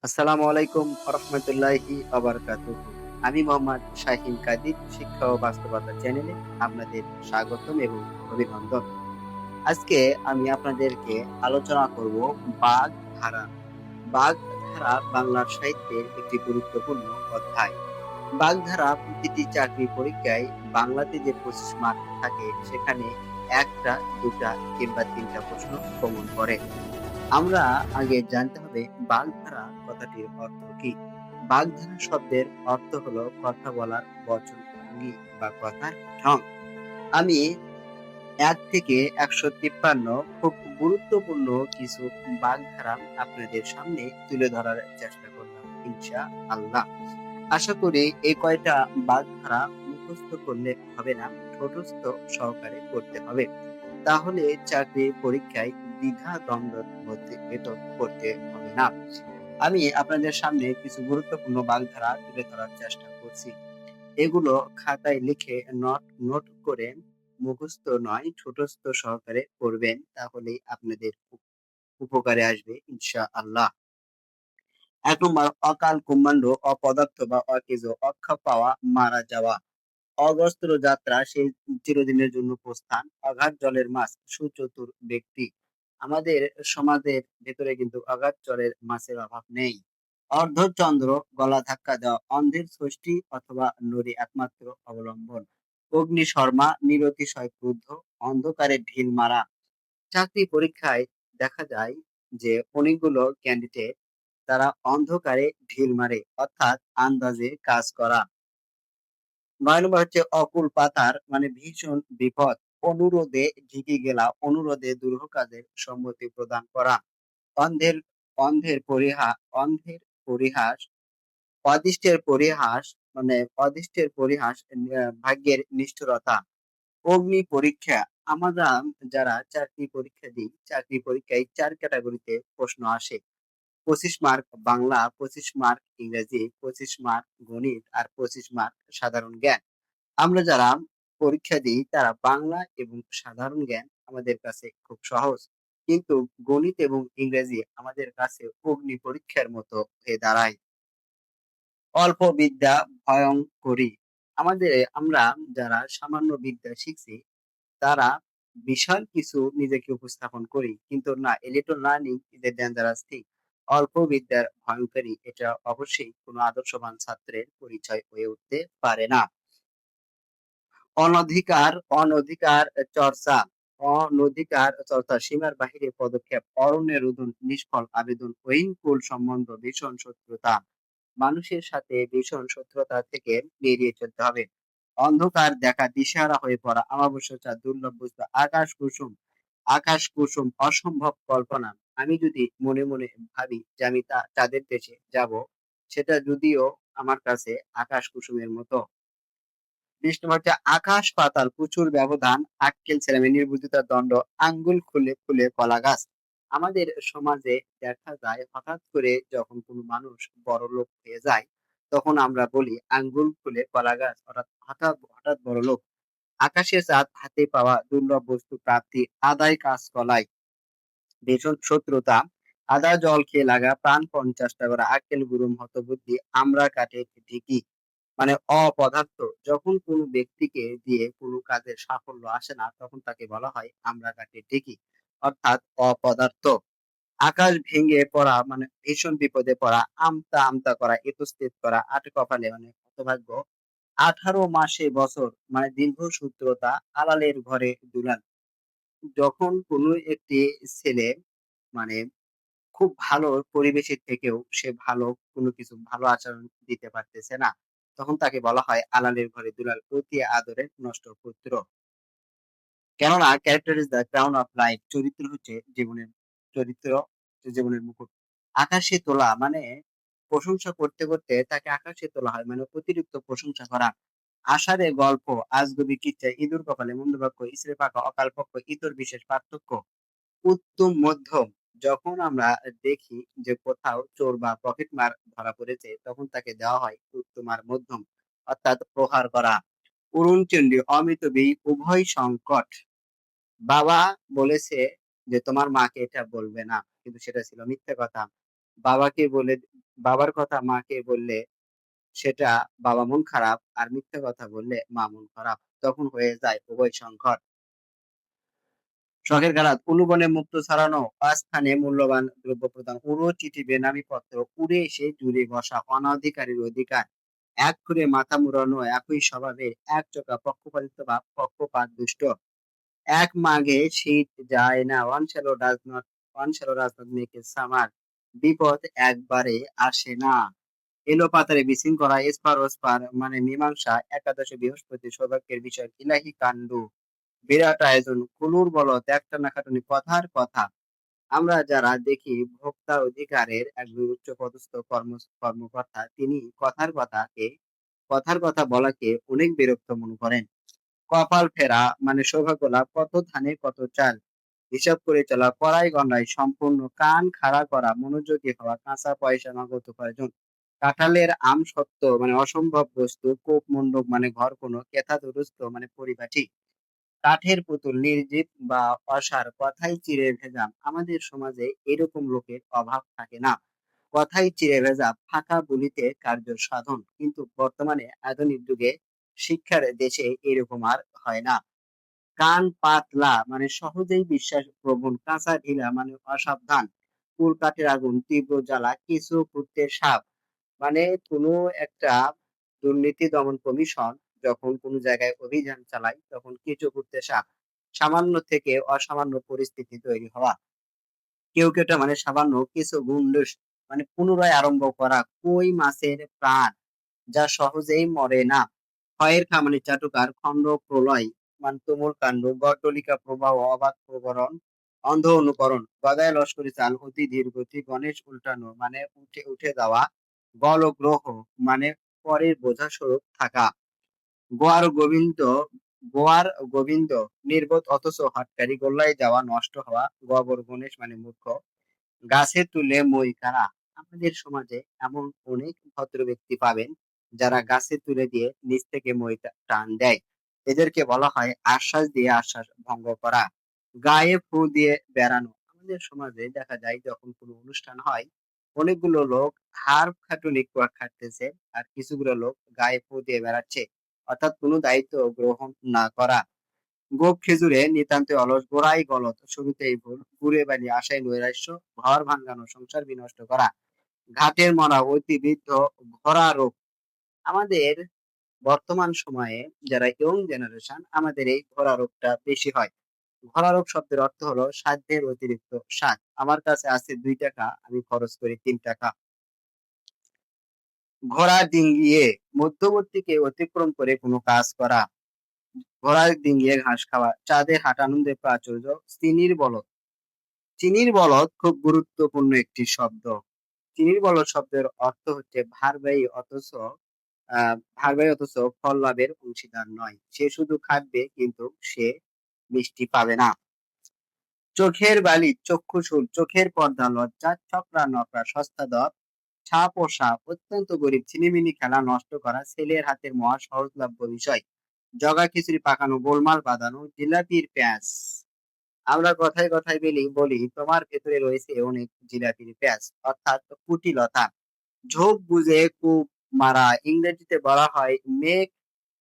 আসসালামু আলাইকুম রহমতুল্লাহি আবরকাতুহু। আমি মোহাম্মদ শাহিন কাদির, শিক্ষা ও বাস্তবতা চ্যানেলে আপনাদের স্বাগতম এবং অভিনন্দন। আজকে আমি আপনাদেরকে আলোচনা করব বাগধারা। বাগধারা বাংলার সাহিত্যের একটি গুরুত্বপূর্ণ অধ্যায়। বাগধারা প্রতিটি চাকরি পরীক্ষায় বাংলাতে যে 25 মার্ক থাকে সেখানে একটা, দুটা কিংবা তিনটা প্রশ্ন কমন পড়ে। আমরা আগে জানতে হবে বাগধারা কথাটির অর্থ কি। বাগধারা শব্দের অর্থ হলো কথা বলার বচন ভঙ্গি বা কথার ঢং। আমি 1 থেকে 153 খুব গুরুত্বপূর্ণ কিছু বাগধারা আপনাদের সামনে তুলে ধরার চেষ্টা করলাম ইনশাআল্লাহ। আশা করি এই কয়টা বাগধারা মুখস্থ করলে হবে না, ঠোঁটস্থ সহকারে করতে হবে। তাহলে চাকরির পরীক্ষায় দ্বিধা দ্বন্দ্বের মধ্যে ভেতর পড়তে হবে না। আমি আপনাদের সামনে কিছু গুরুত্বপূর্ণ বাগধারা তুলে ধরার চেষ্টা করছি। এগুলো খাতায় লিখে নোট নোট করে মুখস্থ নয়, ঠোঁটস্থ সহকারে পড়বেন, তাহলেই আপনাদের উপকারে আসবে ইনশাআল্লাহ। 1 নম্বর, অকাল কুষ্মাণ্ড, অপদার্থ বা অকেজো, অক্ষা পাওয়া, মারা যাওয়া। অগস্ত্র যাত্রা, সেই চিরদিনের জন্য প্রস্থান। অগাধ জলের মাছ, সুচতুর ব্যক্তি। আমাদের সমাজের ভেতরে কিন্তু অগাধ জলের মাছের অভাব নেই। অর্ধচন্দ্র, গলা ধাক্কা দেওয়া। অন্ধের ষষ্ঠী অথবা নরী একমাত্র অবলম্বন। অগ্নি শর্মা, নিরতিশয় ক্রুদ্ধ। অন্ধকারে ঢিল মারা। চাকরি পরীক্ষায় দেখা যায় যে অনেকগুলো ক্যান্ডিডেট তারা অন্ধকারে ঢিল মারে, অর্থাৎ আন্দাজে কাজ করা। 9 নম্বর হচ্ছে অকুল পাতার, মানে ভীষণ বিপদ। অনুরোধে ঢেকে গেলা, অনুরোধে দুরূহ কাজের সম্মতি প্রদান করা। অন্ধের অন্ধের অন্ধের পরিহাস, অদৃষ্টের পরিহাস, মানে অদৃষ্টের পরিহাস, ভাগ্যের নিষ্ঠুরতা। অগ্নি পরীক্ষা, আমরা যারা চাকরি পরীক্ষা দিই, চাকরি পরীক্ষায় 4 ক্যাটাগরিতে প্রশ্ন আসে। 25 মার্ক বাংলা, 25 মার্ক ইংরেজি, 25 মার্ক গণিত আর 25 মার্ক সাধারণ জ্ঞান। আমরা যারা পরীক্ষা দিই তারা বাংলা এবং সাধারণ জ্ঞান আমাদের কাছে খুব সহজ, কিন্তু গণিত এবং ইংরেজি আমাদের কাছে অগ্নি পরীক্ষার মতো হয়ে দাঁড়ায়। অল্প বিদ্যা ভয়ঙ্করী, আমরা যারা সামান্য বিদ্যা শিখছি তারা বিশাল কিছু নিজেকে উপস্থাপন করি, কিন্তু না, a little learning is a dangerous thing. অল্প বিদ্যার ভয়ঙ্করী, এটা অবশ্যই কোনো আদর্শবান ছাত্রের পরিচয় হয়ে উঠতে পারে না। অনধিকার অনধিকার চর্চা, অনধিকার চর্চা, সীমার বাহিরে পদক্ষেপ। অরণ্যে রোদন, নিষ্ফল আবেদন। অহিংকুল সম্বন্ধ, ভীষণ শত্রুতা। মানুষের সাথে ভীষণ শত্রুতা থেকে এড়িয়ে চলতে হবে। অন্ধকার দেখা, দিশেহারা হয়ে পড়া। অমাবস্যা চাঁদ, দুর্লভ বস্তু। আকাশ কুসুম, আকাশ কুসুম, অসম্ভব কল্পনা। আমি যদি মনে মনে ভাবি যে আমি চাঁদের দেশে যাব, সেটা যদিও আমার কাছে আকাশ কুসুমের মতো। 20 নম্বর হচ্ছে আকাশ পাতাল, প্রচুর ব্যবধান। আক্কেল ছেলেমেয়ে, নির্বুদ্ধিতার দণ্ড। আঙ্গুল খুলে খুলে কলা গাছ। আমাদের সমাজে দেখা যায় হঠাৎ করে যখন কোনো মানুষ বড়লোক হয়ে যায়, তখন আমরা বলি আঙ্গুল খুলে কলা গাছ, অর্থাৎ হঠাৎ হঠাৎ বড়লোক। আকাশের চাঁদ হাতে পাওয়া, দুর্লভ বস্তু প্রাপ্তি। আদায় কাজ কলায়, ভীষণ শত্রুতা। আদা জল খেয়ে লাগা, প্রাণপণ চেষ্টা করা। আক্কেল গুরুম, হতবুদ্ধি। আমরা কাটে ঢিকি, মানে অপদার্থ। যখন কোনো ব্যক্তিকে দিয়ে কোনো কাজের সাফল্য আসে না, তখন তাকে বলা হয় আমরা কাটে ঢিকি, অর্থাৎ অপদার্থ। আকাশ ভেঙে পড়া, মানে ভীষণ বিপদে পড়া। আমতা আমতা করা, ইতস্তত করা। আট কপালে, মানে হতভাগ্য। 18 মাসে বছর, মানে দীর্ঘ সূত্রতা। আলালের ঘরে দুলাল, যখন কোনো একটি ছেলে, মানে খুব ভালো পরিবেশের থেকেও সে ভালো কোনো কিছু ভালো আচরণ দিতে পারতেছে না, তখন তাকে বলা হয় আলালের ঘরে দুলাল, অতি আদরের নষ্ট পুত্র। কেননা character is the crown of life, চরিত্র হচ্ছে চরিত্র হচ্ছে জীবনের মুকুট। আকাশে তোলা, মানে প্রশংসা করতে করতে তাকে আকাশে তোলা হয়, মানে অতিরিক্ত প্রশংসা করা। আষাঢ়ে গল্প, আজগুবি কিচ্ছা। ইঁদুর কপালে, মন্দ বাক্য, ইসরে পাকা, অকাল পক্ষ। ইতর বিশেষ পার্থক্য, উত্তম মধ্যম। যখন আমরা দেখি যে কোথাও চোর বা পকেটমার ধরা পড়েছে, তখন তাকে দেওয়া হয় উত্তম আর মধ্যম, অর্থাৎ প্রহার করা। অরুণচণ্ডী, অমিতব্যয়ী, উভয় সংকট। বাবা বলেছে যে তোমার মাকে এটা বলবে না, কিন্তু সেটা ছিল মিথ্যে কথা। বাবাকে বলে বাবার কথা মাকে বললে সেটা বাবা মন খারাপ, আর মিথ্যা কথা বললে মা মন খারাপ। তখন হয়ে যায় উভয় সংকট। শখের খেলা অনুবনে মুক্ত ছড়ানো, অস্থানে মূল্যবান দ্রব্য প্রদান, উড়ো চিঠি বেনামি পত্র, উড়ে এসে জুড়ে বসা, অনাধিকারীর অধিকার, এক খুঁড়ে মাথা মুড়ানো, একই স্বভাবের, এক চোখা পক্ষপাতিত্ব বা পক্ষপাত দুষ্ট, এক মাঘে শীত যায় না, one swallow does not make a summer, বিপদ একবারে আসে না, এলো পাতারে বিশৃঙ্খলা, এসপার ওসপার মানে মীমাংসা, একাদশে বৃহস্পতি সৌভাগ্যের বিষয়, ইলাহি কাণ্ড, বিরাট আয়োজন, কুলুর বলদ, একটানা খাটুনি, কথার কথা। আমরা যারা দেখি ভোক্তা অধিকারের একজন উচ্চ পদস্থ কর্মকর্তা, তিনি কথার কথা বলাকে অনেক বিরক্ত মনে করেন। কপাল ফেরা মানে সৌভাগ্য লাভ, কত ধানে কত চাল, হিসাব করে চলা, কড়াই গণায় সম্পূর্ণ, কান খাড়া করা, মনোযোগী হওয়া, কাঁচা পয়সা নগদ উপার্জন, কাঁঠালের আম সত্য মানে অসম্ভব বস্তু, কোপ মণ্ডপ মানে ঘর কোনো, কেথা দুরস্ত মানে পরিপাটি, কাঠের পুতুল, নির্জীব বা অসার, কথাই চিড়ে ভেজা। আমাদের সমাজে এরকম লোকের অভাব থাকে না। কথাই চিড়ে ভেজা, ফাঁকা বলিতে কার্য সাধন। কিন্তু বর্তমানে আধুনিক যুগে শিক্ষার দেশে এরকম আর হয় না। কান পাতলা মানে সহজেই বিশ্বাস প্রবণ, কাঁচা ঢিলা মানে অসাবধান, কুল কাঠের আগুন, তীব্র জ্বালা, কিছু করতে সাপ মানে কোনো একটা দুর্নীতি দমন কমিশন যখন কোনো জায়গায় অভিযান চালায় তখন কিছু করতে সাপ, সামান্য থেকে অসামান্য পরিস্থিতি তৈরি হওয়া, কেউকেটা মানে সামান্য কিছু গুন্ডুস মানে পুনরায় আরম্ভ করা, কই মাছের প্রাণ যা সহজেই মরে না, ক্ষয়ের খামানি চাটুকার, খণ্ড প্রলয় মানে তুমুল কাণ্ড, গড্ডলিকা প্রবাহ, অবাধ প্রবরণ, অন্ধ অনুকরণ, গদায় লস্করি চাল, অতি ধীর গতি, গণেশ উল্টানো মানে উঠে উঠে যাওয়া, গল গ্রহ মানে পরের বোঝা স্বরূপ থাকা, গোয়ার গোবিন্দ গোয়ার গোবিন্দ নির্বোধ অথচ হটকারী, গোল্লায় যাওয়া, নষ্ট হওয়া, গবর গণেশ মানে মূর্খ, গাছে তুলে মই কারা। আমাদের সমাজে এমন অনেক ভদ্র ব্যক্তি পাবেন যারা গাছে তুলে দিয়ে নিচ থেকে মই টান দেয়। এদেরকে বলা হয় আশ্বাস দিয়ে আশ্বাস ভঙ্গ করা। গায়ে ফু দিয়ে বেড়ানো, আমাদের সমাজে দেখা যায় যখন কোনো অনুষ্ঠান হয় অনেকগুলো লোক হাড় খাটুনি খাটতেছে, আর কিছুগুলো লোক গায়ে ফু দিয়ে বেড়াচ্ছে, অর্থাৎ কোনো দায়িত্ব গ্রহণ না করা। গোপ খেজুরে নিতান্তই অলস, গোড়াই গলত, শুরুতেই ভুল, ঘুরে বাড়ি আশায় নৈরাশ্য, ঘর ভাঙানো, সংসার বিনষ্ট করা, ঘাটের মরা, অতি বৃদ্ধ, ঘোড়া রোগ। আমাদের বর্তমান সময়ে যারা ইয়ং জেনারেশন, আমাদের এই ঘোড়া রোগটা বেশি হয়। ঘোড়া রোগ শব্দের অর্থ হলো সাধ্যের অতিরিক্ত স্বাদ। আমার কাছে আছে 2 টাকা, আমি খরচ করি 3 টাকা। ঘোড়া ডিঙ্গিয়ে মধ্যবর্তীকে অতিক্রম করে কোনো কাজ করা, ঘোড়ার ডিঙ্গিয়ে ঘাস খাওয়া, চাঁদে হাঁটা, আনন্দের প্রাচুর্য, চিনির বলদ। চিনির বলদ খুব গুরুত্বপূর্ণ একটি শব্দ। চিনির বলদ শব্দের অর্থ হচ্ছে ভার ব্যয় অথচ ফল লাভের অংশীদার নয়। সে শুধু খাটবে কিন্তু সে মিষ্টি পাবে না। চোখের বালি, চক্ষুশূল, চোখের পর্দা, লজ্জা, ছকরা নকরা, সস্তা দর, ছাপ ও সাপ, অত্যন্ত গরিব, ছিনিমিনি খেলা, নষ্ট করা, ছেলের হাতের মহা সহজলভ্য বিষয়, জগা খিচুড়ি পাকানো, গোলমাল বাঁধানো, জিলাপির প্যাঁচ। আমরা কথায় কথায় বলি তোমার ভেতরে রয়েছে অনেক জিলাপির প্যাঁচ, অর্থাৎ কুটিলতা। ঝোঁক বুঝে কূপ মারা, ইংরেজিতে বলা হয় make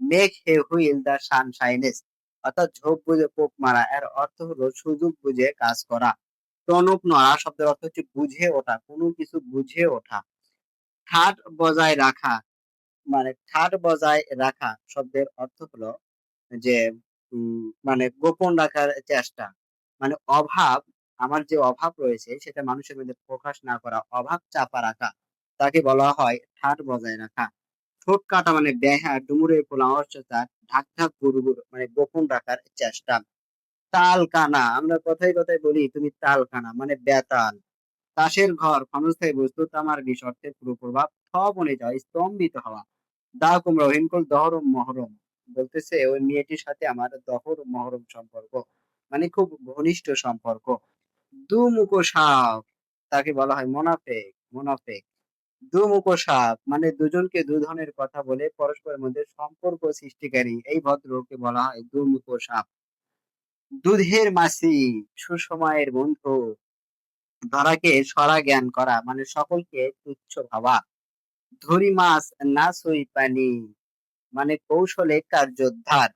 make hay wheel the sun shyness, অর্থাৎ ঝোঁক বুঝে কূপ মারা, এর অর্থ হলো সুযোগ বুঝে কাজ করা। টনক নড়া শব্দের অর্থ হচ্ছে বুঝে ওঠা, কোনো কিছু বুঝে ওঠা। ঠাট বজায় রাখা মানে ঠাট বজায় রাখা শব্দের অর্থ হলো যে মানে গোপন রাখার চেষ্টা, মানে অভাব, আমার যে অভাব রয়েছে সেটা মানুষের মধ্যে প্রকাশ না করা, অভাব চাপা রাখা, তাকে বলা হয় ঠাট বজায় রাখা। ঠোঁট কাটা মানে বেহা, ডুমুরের ফোলা, অস্বস্তা, ঢাক ঢাক গুড় মানে গোপন রাখার চেষ্টা। তাল কানা, আমরা কথায় কথায় বলি তুমি তাল কানা মানে বেতাল। তাসের ঘর, ক্ষণস্থায়ী বস্তু, তামার বিষ অর্থের পুরো প্রভাব, থ বনে যাওয়া, স্তম্ভিত হওয়া। দা কুমড়া, হিমকুল, দহরম মহরম, বলতেছে ওই মেয়েটির সাথে আমার দহর মহরম সম্পর্ক, মানে খুব ঘনিষ্ঠ সম্পর্ক। দুমুখো সাপ, তাকে বলা হয় মোনাফেক। মোনাফেক, দুমুখো সাপ মানে দুজনকে দুধনের কথা বলে পরস্পরের মধ্যে সম্পর্ক সৃষ্টিকারী, এই ভদ্রকে বলা হয় দুমুখো সাপ। দুধের মাসি, সুসময়ের বন্ধু, ধরাকে সরা জ্ঞান করা মানে সকলকে তুচ্ছ ভাবা। ধরি মাছ না সই পানি মানে কৌশলে কার্যোদ্ধার।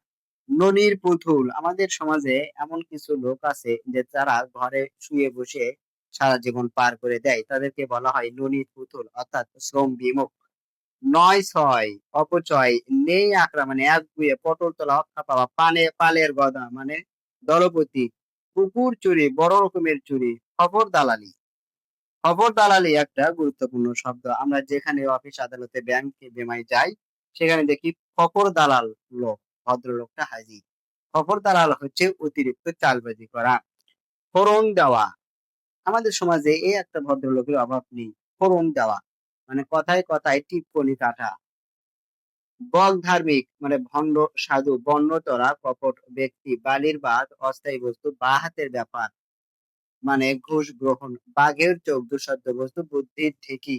ননির পুতুল আমাদের সমাজে এমন কিছু লোক আছে যে যারা ঘরে শুয়ে বসে সারা জীবন পার করে দেয়, তাদেরকে বলা হয় ননির পুতুল অর্থাৎ শ্রম বিমুখ। নয় ছয় অপচয়, নেই আঁকড়া মানে এক গুয়ে, পটল তোলা অক্ষা পাওয়া, পালের গদা মানে দলপতি, কুকুর চুরি বড় রকমের চুরি, খবর দালালি। খবর দালালি একটা গুরুত্বপূর্ণ শব্দ। আমরা যেখানে অফিস আদালতে ব্যাংকে বেমাই যাই, সেখানে দেখি খবর দালাল লোক, ভদ্রলোকটা হাজির। খবর দালাল হচ্ছে অতিরিক্ত চালবাজি করা। ফোড়ন দেওয়া আমাদের সমাজে এই একটা ভদ্রলোকের অভাব নেই। ফোড়ন দেওয়া মানে কথায় কথায় টিপ্পনি কাটা। বক ধার্মিক মানে ভণ্ড সাধু, বন্যতরা কপট ব্যক্তি, বালির বাদ অস্থায়ী বস্তু, বা হাতের ব্যাপার মানে ঘুষ গ্রহণ। বাঘের চোখ দুঃসাধ্য বস্তু, বুদ্ধির ঢেকি,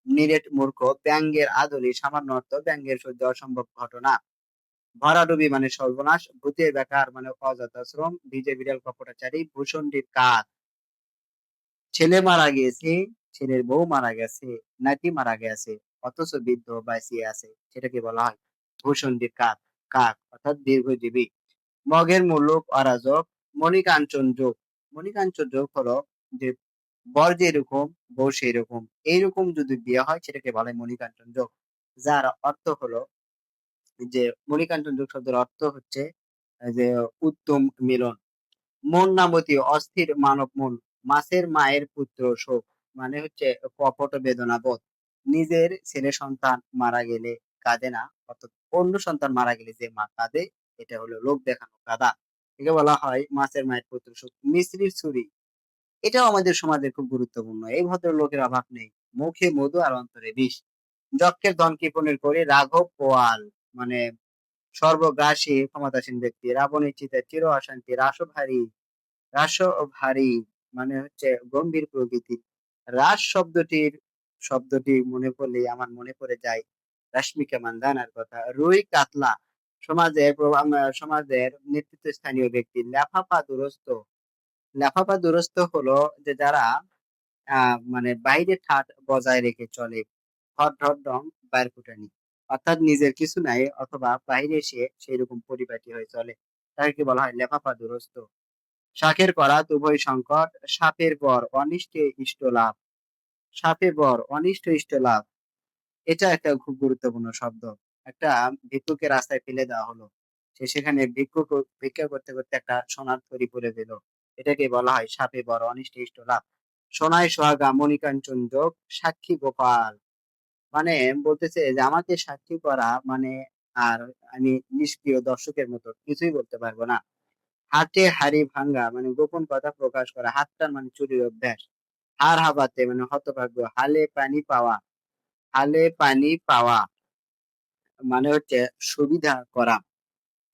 নিরেট মূর্খ, ব্যঙ্গের আদলি, সামান্য অর্থ, ব্যঙ্গের সহ্য অসম্ভব ঘটনা। ভরাডুবি মানে সর্বনাশ, ভূতের বেকার মানে অযথা শ্রম, ভিজে বিড়াল কপটাচারী, ভূষণ্ডির কাজ। ছেলে মারা গিয়েছে, ছেলের বউ মারা গেছে, নাতি মারা গেছে, অথচ বৃদ্ধ বাঁচিয়ে আছে, সেটাকে বলা হয় ভূষণ্ডির কাক। কাক অর্থাৎ দীর্ঘজীবী। মগের মুলুক অরাজক, মণিকাঞ্চন যোগ। মণিকাঞ্চন যোগ হলো যে বর যেরকম বউ সেই রকম, এইরকম যদি বিয়ে হয় সেটাকে বলে মণিকাঞ্চন যোগ। যার অর্থ হলো যে মণিকাঞ্চন যোগ শব্দের অর্থ হচ্ছে যে উত্তম মিলন। মন নামতি অস্থির মানব মন, মাছের মায়ের পুত্র শোক মানে হচ্ছে কপট বেদনা বোধ। নিজের ছেলে সন্তান মারা গেলে কাঁদে না, অর্থাৎ অন্য সন্তান মারা গেলে যে মা কাঁদে, এটা হলো লোক দেখানো কাদা। একে বলা হয় মাছের মায়ের পুত্র শোক। মিস্ত্রির ছুরি এটাও আমাদের সমাজে খুব গুরুত্বপূর্ণ। এই ভদ্রলোকের অভাব নেই, মুখে মধু আর অন্তরে বিষ। যক্ষের ধন কৃপণের করে রাঘব পোয়াল মানে সর্বগ্রাসী ক্ষমতাসীন ব্যক্তি। রাবণের চিতায় চির অশান্তি, রাসভারী মানে হচ্ছে গম্ভীর প্রকৃতি। রাস শব্দটি মনে পড়লে আমার মনে পড়ে যায় রাশ্মিকা মান্দানার কথা। রুই কাতলা সমাজের নেতৃত্বস্থানীয় ব্যক্তি। লেফাপা দুরস্ত হলো যে যারা মানে বাইরে ঠাট বজায় রেখে চলে। হট ঢট ডং বাইর ফুটানি অর্থাৎ নিজের কিছু নাই অথবা বাইরে সে সেই রকম পরিপাটি হয়ে চলে, তাকে বলা হয় লেফাপা দুরস্ত। শাকের করাত উভয় সংকট, সাপের বর অনিষ্টে ইষ্ট লাভ। সাপে বর অনিষ্ট ইষ্ট লাভ, এটা একটা খুব গুরুত্বপূর্ণ শব্দ। একটা ভিক্ষুকে রাস্তায় ফেলে দেওয়া হলো, সে সেখানে ভিক্ষা করতে করতে একটা সোনার তরী পরে দিল, এটাকে বলা হয় সাপে বর অনিষ্ট ইষ্ট লাভ। সোনায় সোহাগা মণিকাঞ্চন যোগ, সাক্ষী গোপাল মানে বলতেছে যে আমাকে সাক্ষী করা মানে আর আমি নিষ্ক্রিয় দর্শকের মতো কিছুই বলতে পারবো না। হাতে হাড়ি ভাঙ্গা মানে গোপন কথা প্রকাশ করা। হাতটার মানে চুরির অভ্যাস। হার হাবাতে মানে হতভাগ্য। হালে পানি পাওয়া মানে হচ্ছে সুবিধা করা।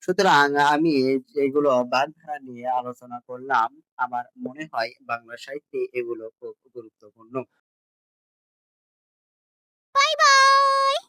সুতরাং আমি যেগুলো বাগধারা নিয়ে আলোচনা করলাম, আমার মনে হয় বাংলা সাহিত্যে এগুলো খুব গুরুত্বপূর্ণ। Bye bye.